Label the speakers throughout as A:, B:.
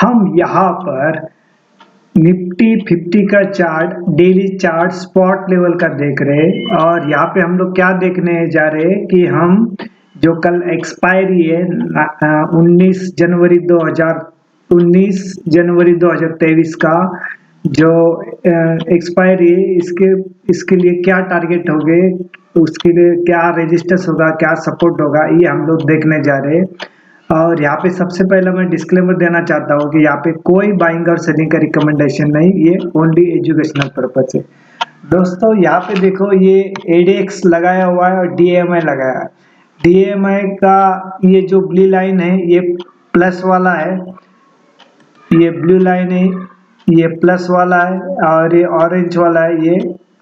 A: हम यहाँ पर निफ्टी 50 का chart, daily chart, spot level का देख रहे हैं। और यहाँ पे हम लोग क्या देखने जा रहे हैं कि हम जो कल एक्सपायरी है 19 जनवरी 2023 का जो एक्सपायरी है, इसके लिए क्या टारगेट हो गए, उसके लिए क्या रेजिस्टेंस होगा, क्या सपोर्ट होगा, ये हम लोग देखने जा रहे हैं। और यहाँ पे सबसे पहले मैं डिस्क्लेमर देना चाहता हूँ कि यहाँ पे कोई बाइंग और सेलिंग का रिकमेंडेशन नहीं, ये ओनली एजुकेशनल पर्पज है। दोस्तों यहाँ पे देखो, ये एडीएक्स लगाया हुआ है और डीएमआई लगाया है। डीएमआई का ये जो ब्लू लाइन है ये प्लस वाला है, ये ब्लू लाइन है ये प्लस वाला है, और ये ऑरेंज वाला है ये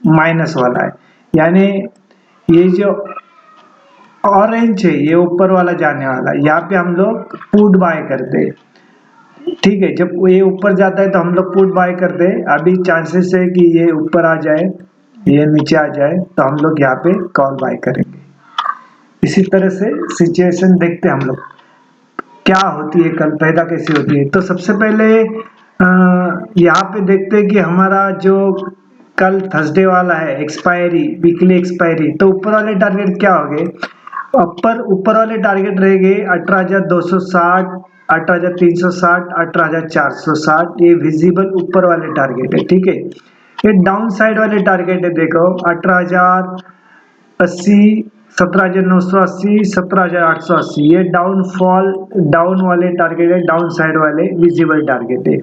A: माइनस वाला है। यानी ये जो ऑरेंज है ये ऊपर वाला जाने वाला है, यहाँ पे हम लोग पुट बाय करते हैं। ठीक है, जब ये ऊपर जाता है तो हम लोग पुट बाय करते हैं। अभी चांसेस है कि ये ऊपर आ जाए, ये नीचे आ जाए, तो हम लोग यहाँ पे कॉल बाय करेंगे। इसी तरह से सिचुएशन देखते हैं हम लोग क्या होती है, कल पैदा कैसी होती है। तो सबसे पहले यहाँ पे देखते हैं कि हमारा जो कल थर्सडे वाला है एक्सपायरी, वीकली एक्सपायरी, तो ऊपर वाले टारगेट क्या हो गए, ऊपर वाले टारगेट रह गए 18,260, 18,360, 18,460, ये विजिबल ऊपर वाले टारगेट है। ठीक है, ये डाउन साइड वाले टारगेट है, देखो 18,080, 17,980, 17,880, ये डाउन वाले टारगेट है, डाउन साइड वाले विजिबल टारगेट है।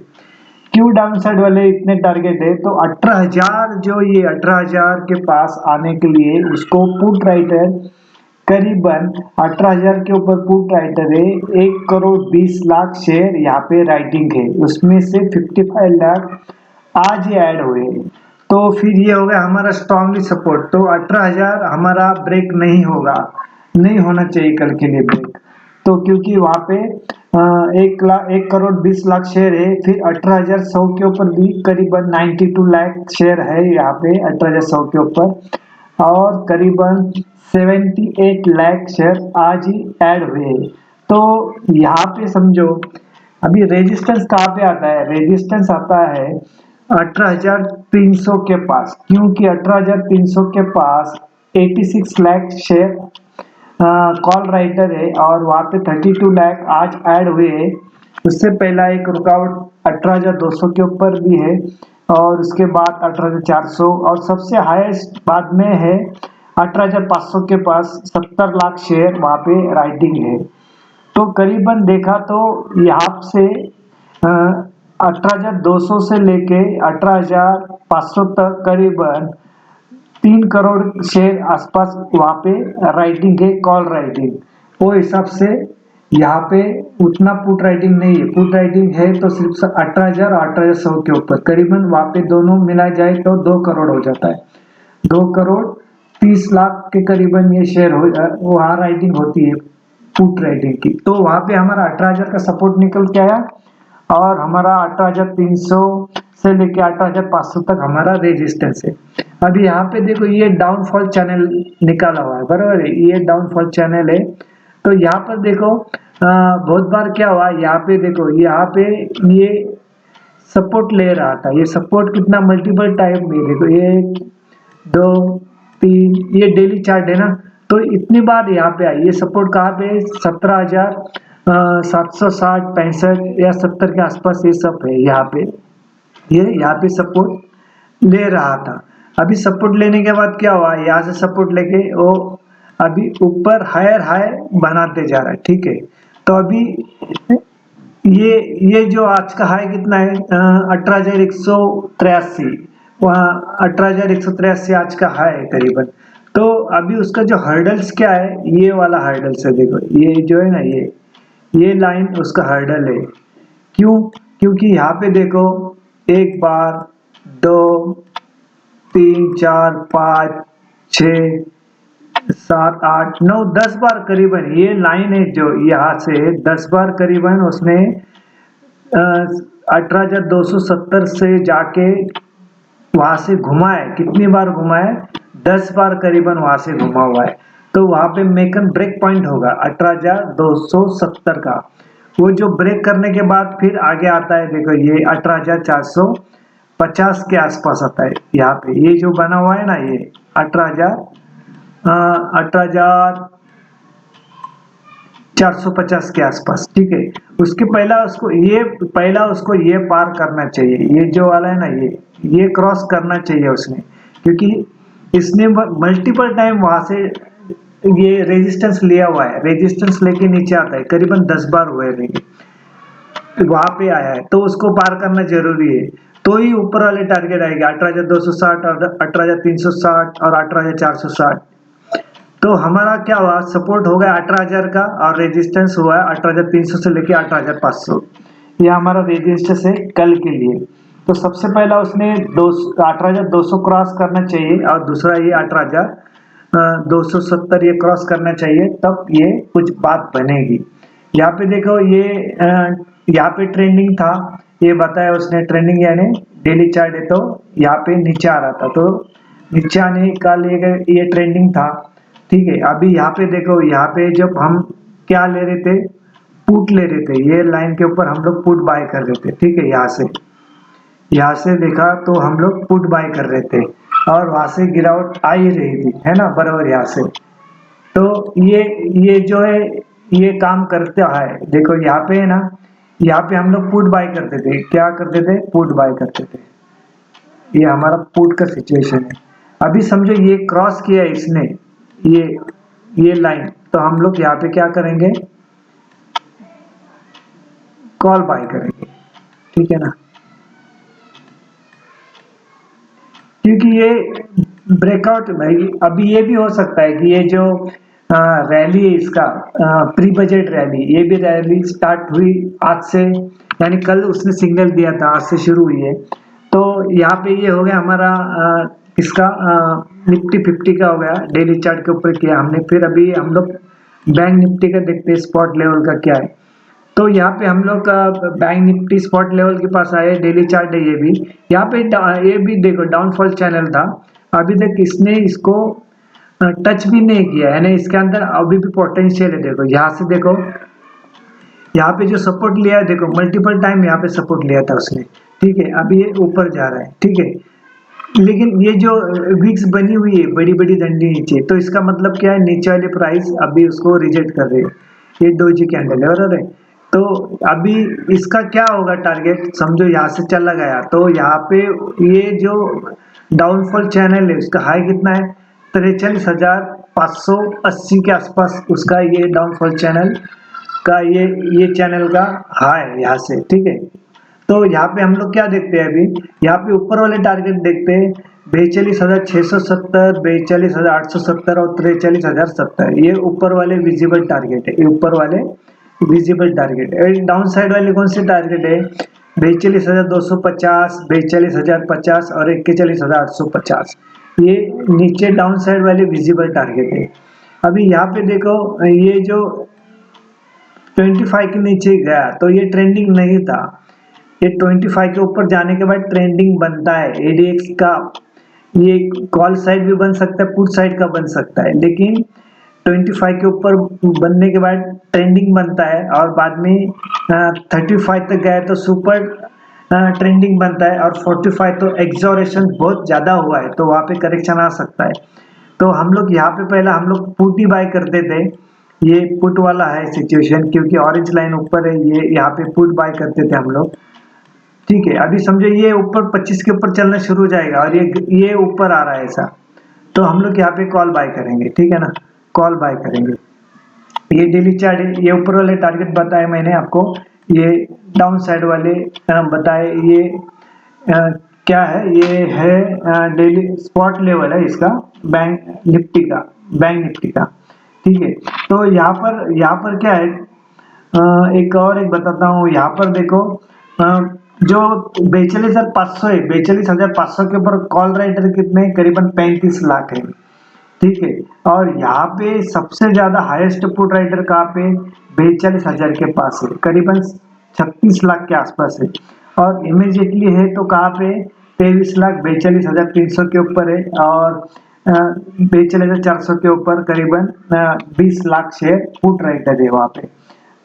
A: क्यों डाउन साइड वाले इतने टारगेट है, तो 18,000 जो ये 18,000 के पास आने के लिए उसको पुट राइटर करीबन 18,000 के ऊपर पुट राइटर है, 1,20,00,000 शेयर यहाँ पे राइटिंग है, उसमें से 55 लाख आज ही ऐड हुए। तो फिर ये हो गया हमारा स्ट्रांगली सपोर्ट। तो 18,000 हमारा ब्रेक नहीं होगा, नहीं होना चाहिए कल के लिए ब्रेक। तो क्योंकि वहाँ पे 1,20,00,000 शेयर है, फिर 18,100 के ऊपर भी करीबन 92 लाख शेयर है यहाँ पे 18,100 के ऊपर, और करीबन 78 लाख शेयर आज ही ऐड हुए। तो यहाँ पे समझो अभी रेजिस्टेंस कहाँ पे आता है, रेजिस्टेंस आता है 18,300 के पास, क्योंकि 18,300 के पास 86 लाख शेयर कॉल राइटर है, और वहाँ पे 32 लाख आज ऐड हुए हैं। उससे पहला एक रुकावट 18,200 के ऊपर भी है, और उसके बाद 18,400, और सबसे हाईएस्ट बाद में है 18,500 के पास 70 लाख शेयर वहाँ पे राइटिंग है। तो करीबन देखा तो यहाँ से 18,200 से लेके 18,500 तक करीबन 3 करोड़ शेयर आसपास वहाँ पे राइटिंग है, कॉल राइटिंग। वो हिसाब से यहाँ पे उतना पुट राइटिंग नहीं है, पुट राइटिंग है तो सिर्फ 18,000 और 18,100 के ऊपर, करीबन वहाँ पे दोनों मिला जाए तो 2 करोड़ हो जाता है। 2,30,00,000 के करीबन ये शेयर हो वहाँ राइटिंग होती है पुट राइटिंग की। तो वहाँ पे हमारा 18,000 का सपोर्ट निकल के आया, और हमारा 18,300 से लेके 18,500 तक हमारा रेजिस्टेंस है। अभी यहाँ पे देखो ये डाउनफॉल चैनल निकाला हुआ है, बराबर है, ये डाउनफॉल चैनल है। तो यहाँ पर देखो बहुत बार क्या हुआ, यहाँ पे देखो, यहाँ पे ये सपोर्ट ले रहा था, ये सपोर्ट कितना मल्टीपल टाइम में, देखो 1 2 3, ये डेली चार्ट है ना, तो इतनी बार यहाँ पे आई, ये सपोर्ट कहाँ पे 17,760, 65 या 70 के आसपास ये सब है। यहाँ पे ये यहाँ पे सपोर्ट ले रहा था। अभी सपोर्ट लेने के बाद क्या हुआ, यहाँ से सपोर्ट लेके वो अभी ऊपर हायर हाई बनाते जा रहा है। ठीक है, तो अभी ये जो आज का हाई कितना है 18,183, वहाँ 18,183 आज का हाई है करीबन। तो अभी उसका जो हर्डल्स क्या है, ये वाला हर्डल्स है, देखो ये जो है ना, ये लाइन उसका हर्डल है। क्यों, क्योंकि यहाँ पे देखो 1 बार 2 3 4 5 6 7 8 9 10 बार करीबन ये लाइन है, जो यहाँ से 10 बार करीबन उसने 18,270 से जाके वहां से घुमा है। कितनी बार घुमा है, 10 बार करीबन वहां से घुमा हुआ है। तो वहां पे मेकन ब्रेक पॉइंट होगा 18,270 का, वो जो ब्रेक करने के बाद फिर आगे आता है, देखो ये 18,450 के आसपास आता है। यहाँ पे ये जो बना हुआ है ना, ये 18,450 के आसपास, ठीक है। उसके पहला उसको ये पार करना चाहिए, ये जो वाला है ना, ये क्रॉस करना चाहिए उसने, क्योंकि इसने मल्टीपल टाइम वहां से ये रेजिस्टेंस लिया हुआ है, रेजिस्टेंस लेके नीचे आता है, करीबन 10 बार हुए रहेंगे, वहां पे आया है, तो उसको पार करना जरूरी है। तो ही ऊपर वाले टारगेट आएगा 18,260 और 18,360 और 18,460। तो हमारा क्या हुआ, सपोर्ट हो गया 18,000 का, और रेजिस्टेंस हुआ है 18,300 से लेके 18,500। ये हमारा रेजिस्टेंस है कल के लिए। तो सबसे पहला उसने 18,200 क्रॉस करना चाहिए, और दूसरा ये 18,270 ये क्रॉस करना चाहिए, तब ये कुछ बात बनेगी। यहाँ पे देखो ये यहाँ पे ट्रेंडिंग था, ये बताया उसने, ट्रेंडिंग यानी डेली चार्ट है, तो यहाँ पे नीचे आ रहा था, तो नीचे आने का लिए ये ट्रेंडिंग था, ठीक है। अभी यहाँ पे देखो, यहाँ पे जब हम क्या ले रहे थे, पुट ले रहे थे, ये लाइन के ऊपर हम लोग पुट बाय कर रहे थे, ठीक है। यहाँ से देखा तो हम लोग पुट बाय कर रहे थे, और वहां से गिरावट आ ही रही थी, है ना, बराबर यहाँ से। तो ये जो है, ये काम करता है। देखो यहाँ पे है ना, यहाँ पे हम लोग पुट बाय करते थे, क्या करते थे, पुट बाय करते थे। ये हमारा पुट का सिचुएशन है। अभी समझो ये क्रॉस किया इसने, ये ये लाइन, तो हम लोग यहाँ पे क्या करेंगे, कॉल बाय करेंगे, ठीक है ना, क्योंकि ये ब्रेकआउट भाई, अभी ये भी हो सकता है कि ये जो रैली है इसका, प्री बजट रैली, ये भी रैली स्टार्ट हुई आज से, यानी कल उसने सिग्नल दिया था, आज से शुरू हुई है। तो यहाँ पे ये हो गया हमारा इसका निफ्टी 50 का हो गया, डेली चार्ट के ऊपर किया हमने। फिर अभी हम लोग बैंक निफ्टी का देखते हैं, स्पॉट लेवल का क्या है। तो यहाँ पे हम लोग बैंक निफ्टी स्पॉट लेवल के पास आए, डेली चार्ट है ये भी। यहाँ पे ये भी देखो डाउनफॉल चैनल था, अभी तक इसने इसको टच भी नहीं किया है ना, इसके अंदर अभी भी पोटेंशियल है। देखो यहाँ से, देखो यहाँ पे जो सपोर्ट लिया है, देखो मल्टीपल टाइम यहाँ पे सपोर्ट लिया था उसने, ठीक है। अभी ये ऊपर जा रहा है, ठीक है, लेकिन ये जो विक्स बनी हुई है बड़ी बड़ी डंडी नीचे, तो इसका मतलब क्या है, नीचे वाले प्राइस अभी उसको रिजेक्ट कर रहे हैं, ये डोजी कैंडल है, और तो अभी इसका क्या होगा टारगेट, समझो यहाँ से चला गया, तो यहाँ पे ये जो डाउनफॉल चैनल है उसका हाई कितना है, 43,580 के आसपास उसका ये डाउनफॉल चैनल का, ये चैनल का हाई है यहाँ से, ठीक है। तो यहाँ पे हम लोग क्या देखते हैं, अभी यहाँ पे ऊपर वाले टारगेट देखते हैं, 42,670, 42,870 और 43,070, ये ऊपर वाले विजिबल टारगेट है, ये ऊपर वाले विजिबल टारगेट है। डाउन साइड वाले कौन से टारगेट है, 42,250, 42,050 और 41,850, ये नीचे डाउन साइड वाले विजिबल टारगेट है। अभी यहाँ पे देखो, ये जो 25 के नीचे गया, तो ये ट्रेंडिंग नहीं था, ये 25 के ऊपर जाने के बाद ट्रेंडिंग बनता है एडीएक्स का। ये कॉल साइड भी बन सकता है, पुट साइड का बन सकता है, लेकिन 25 के ऊपर बनने के बाद ट्रेंडिंग बनता है, और बाद में 35 तक गए तो सुपर ट्रेंडिंग बनता है, और 45 तो एक्सोरेशन बहुत ज़्यादा हुआ है, तो वहाँ पे करेक्शन आ सकता है। तो हम लोग यहाँ पे पहला हम लोग पुट ही बाय करते थे, ये पुट वाला है सिचुएशन, क्योंकि ऑरेंज लाइन ऊपर है, ये यहाँ पे पुट बाय करते थे हम लोग, ठीक है। अभी समझो ये ऊपर 25 के ऊपर चलना शुरू हो जाएगा, और ये ऊपर आ रहा है ऐसा, तो हम लोग यहाँ पे कॉल बाय करेंगे, ठीक है ना, कॉल बाय करेंगे। ये डेली चार्ट है, ये ऊपर वाले टारगेट बताए मैंने आपको, ये डाउन साइड वाले बताए, ये क्या है, ये है डेली स्पॉट लेवल है इसका, बैंक निफ्टी का, बैंक निफ्टी का, ठीक है। तो यहाँ पर क्या है, एक बताता हूँ, यहाँ पर देखो जो 42,500 है, 42,500 के ऊपर कॉल राइटर कितने, करीबन 35 लाख है, ठीक है। और यहाँ पे सबसे ज्यादा हाईएस्ट पुट राइटर कहाँ पे, 42,000 के पास है, करीबन 36 लाख के आसपास है। और इमीडिएटली है तो कहाँ पे, 23 लाख 42,300 के ऊपर है, और 42,400 के ऊपर करीबन 20 लाख शेयर पुट राइटर है वहाँ पे।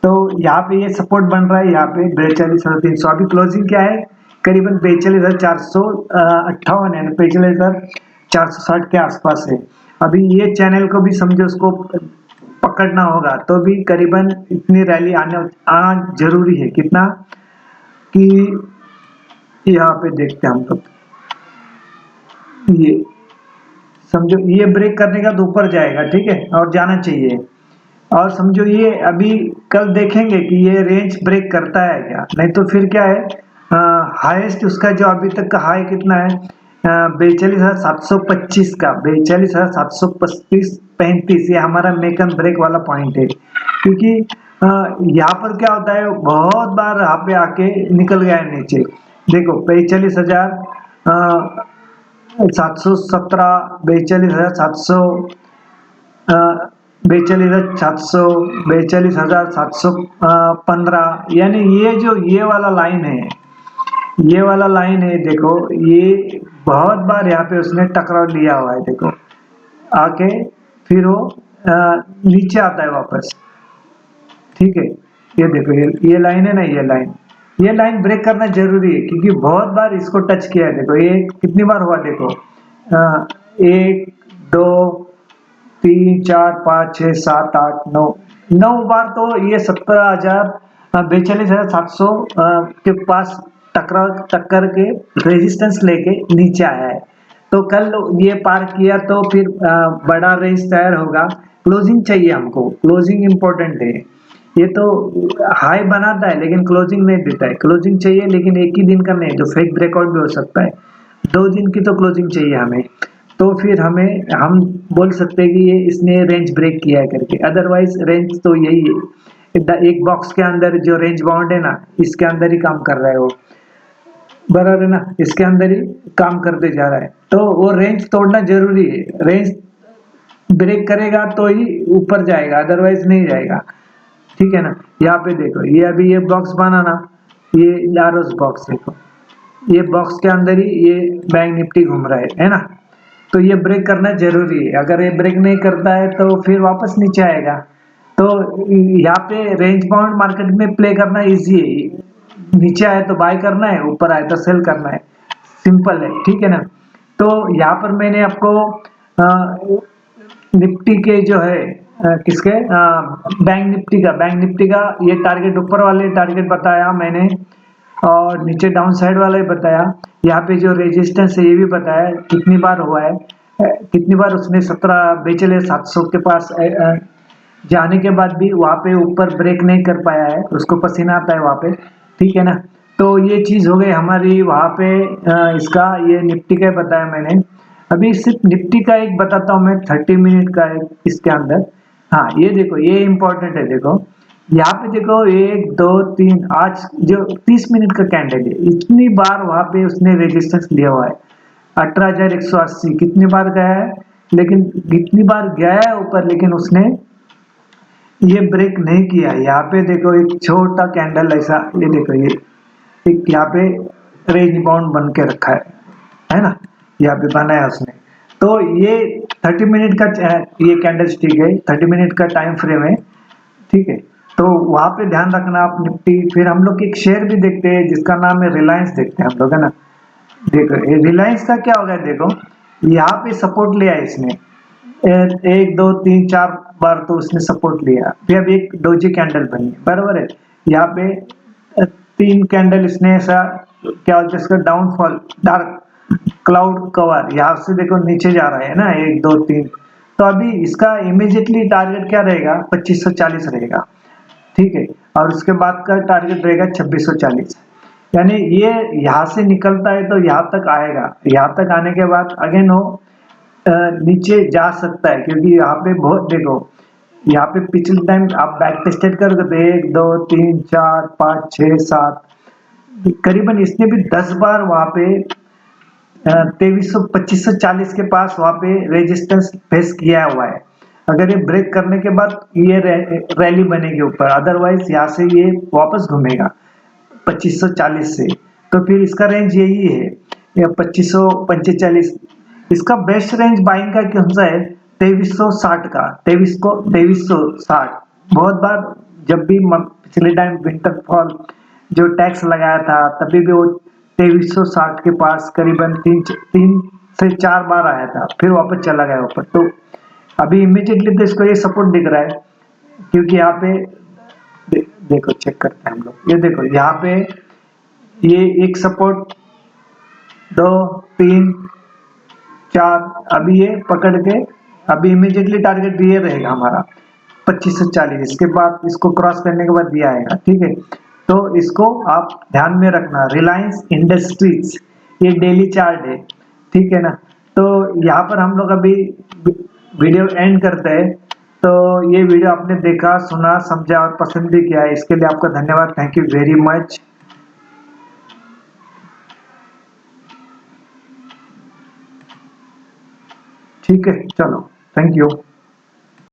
A: तो यहाँ पे ये सपोर्ट बन रहा है, यहाँ पे 42,300। अभी क्लोजिंग क्या है, करीबन 42,458 है, 42,460 के आसपास है। अभी ये चैनल को भी समझो उसको पकड़ना होगा, तो भी करीबन इतनी रैली आना जरूरी है। कितना कि यहाँ पे देखते हैं हम तो, ये समझो ये ब्रेक करने का तो ऊपर जाएगा, ठीक है, और जाना चाहिए। और समझो ये अभी कल देखेंगे कि ये रेंज ब्रेक करता है क्या, नहीं तो फिर क्या है, हाईएस्ट उसका जो अभी तक का हाई कितना है, 42,725 का, 42,735 ये हमारा मेक एंड ब्रेक वाला पॉइंट है। क्योंकि यहाँ पर क्या होता है, बहुत बार यहाँ पे आके निकल गया है नीचे। देखो 42,717, 42,700, 42,715, यानी ये वाला लाइन है, ये वाला लाइन है। देखो ये बहुत बार यहाँ पे उसने टकराव लिया हुआ है, देखो आके फिर वो नीचे आता है वापस, ठीक है। ये देखो ये लाइन है ना, ये लाइन ब्रेक करना जरूरी है, क्योंकि बहुत बार इसको टच किया है। देखो ये कितनी बार हुआ, देखो 1 2 3 4 5 6 7 8 9, 9 बार तो ये 42,700 के पास टक्कर के रेजिस्टेंस लेके नीचे आया है। तो कल ये पार किया तो फिर बड़ा रेंज तैयार होगा। क्लोजिंग चाहिए हमको, क्लोजिंग इंपॉर्टेंट है। ये तो हाई बनाता है लेकिन क्लोजिंग नहीं देता है। क्लोजिंग चाहिए, लेकिन एक ही दिन का नहीं, जो फेक ब्रेकआउट भी हो सकता है। 2 दिन की तो क्लोजिंग चाहिए हमें, तो फिर हम बोल सकते हैं कि ये इसने रेंज ब्रेक किया है करके। अदरवाइज रेंज तो यही है, एक बॉक्स के अंदर जो रेंज बाउंड है ना, इसके अंदर ही काम कर रहा है वो, बराबर है ना, इसके अंदर ही काम करते जा रहा है। तो वो रेंज तोड़ना जरूरी है, रेंज ब्रेक करेगा तो ही ऊपर जाएगा, अदरवाइज नहीं जाएगा, ठीक है ना। यहाँ पे देखो ये अभी ये बॉक्स बना ना, ये लारोस बॉक्स, देखो ये बॉक्स के अंदर ही ये बैंक निफ्टी घूम रहा है ना। तो ये ब्रेक करना जरूरी है, अगर ये ब्रेक नहीं करता है तो फिर वापस नीचे आएगा। तो यहाँ पे रेंज बाउंड मार्केट में प्ले करना इजी है, नीचे आए तो बाय करना है, ऊपर आए तो सेल करना है, सिंपल है, ठीक है ना। तो यहाँ पर मैंने आपको निफ्टी के जो है किसके बैंक निफ्टी का ये टारगेट, ऊपर वाले टारगेट बताया मैंने, और नीचे डाउन साइड वाला ही बताया। यहाँ पे जो रेजिस्टेंस है ये भी बताया कितनी बार हुआ है, कितनी बार उसने 42,700 के पास जाने के बाद भी वहाँ पे ऊपर ब्रेक नहीं कर पाया है, उसको पसीना आता है वहाँ पे, ठीक है ना। तो ये चीज हो गई हमारी वहाँ पे इसका, ये निफ्टी का बताया मैंने। अभी सिर्फ निफ्टी का एक बताता हूँ मैं, 30 मिनट का एक इसके अंदर। हाँ ये देखो ये इंपॉर्टेंट है, देखो यहाँ पे देखो 1 2 3, आज जो 30 मिनट का कैंडल है, इतनी बार वहां पे उसने रेजिस्टेंस लिया हुआ है। 18,180 कितनी बार गया है, लेकिन कितनी बार गया है ऊपर, लेकिन उसने ये ब्रेक नहीं किया। यहाँ पे देखो एक छोटा कैंडल ऐसा, ये देखो ये एक यहाँ पे रेंज बाउंड बन के रखा है ना, यहाँ पे बनाया उसने। तो ये 30 मिनट का ये कैंडल स्टिक है, 30 मिनट का टाइम फ्रेम है, ठीक है। तो वहां पे ध्यान रखना आप निफ्टी। फिर हम लोग एक शेयर भी देखते हैं जिसका नाम है रिलायंस, देखते हैं हम लोग, है ना। देखो ये रिलायंस का क्या होगा, देखो यहाँ पे सपोर्ट लिया है इसने, 1 2 3 4 बार तो उसने सपोर्ट लिया, फिर अब एक डोजी कैंडल बनी, बराबर है। यहाँ पे 3 कैंडल इसने ऐसा, क्या बोलते हैं इसका, डाउनफॉल, डार्क क्लाउड कवर, यहाँ से देखो नीचे जा रहा है ना, 1 2 3। तो अभी इसका इमीडिएटली टारगेट क्या रहेगा, 2540 रहेगा, ठीक है। और उसके बाद का टारगेट रहेगा 2640। यानी ये यहाँ से निकलता है तो यहाँ तक आएगा, यहाँ तक आने के बाद अगेन वो नीचे जा सकता है, क्योंकि यहाँ पे बहुत देखो, यहाँ पे पिछले टाइम आप बैक टेस्टेड कर दो, 1 2 3 4 5 6 7, करीबन इसने भी 10 बार वहां पे 2540 के पास वहां पे रेजिस्टेंस फेस किया हुआ है। अगर ये ब्रेक करने के बाद ये रैली बनेगी ऊपर, अदरवाइज यहाँ से ये वापस घूमेगा 2540 से। तो फिर इसका रेंज यही है, या 2545। इसका बेस्ट रेंज बाइंग का कौन सा है, 2360 का, 2360 बहुत बार जब भी पिछले टाइम विंटरफॉल जो टैक्स लगाया था तभी भी वो 2360 के पास करीबन तीन से चार बार आया था, फिर वापस चला गया ऊपर। तो अभी इमीडिएटली तो इसको ये सपोर्ट दिख रहा है, क्योंकि यहाँ पे देखो चेक करते हैं हम लोग, ये देखो यहाँ पे ये एक सपोर्ट, दो, तीन, चार, अभी ये पकड़ के अभी इमीडिएटली टारगेट ये रहेगा हमारा 2540। इसके बाद इसको क्रॉस करने के बाद दिया आएगा, ठीक है। तो इसको आप ध्यान में रखना। रिलायंस इंडस्ट्रीज ये डेली चार्ट है, ठीक है ना। तो यहाँ पर हम लोग अभी वीडियो एंड करते हैं। तो ये वीडियो आपने देखा, सुना, समझा और पसंद भी किया है, इसके लिए आपका धन्यवाद। Thank you very much. ठीक है, चलो, थैंक यू।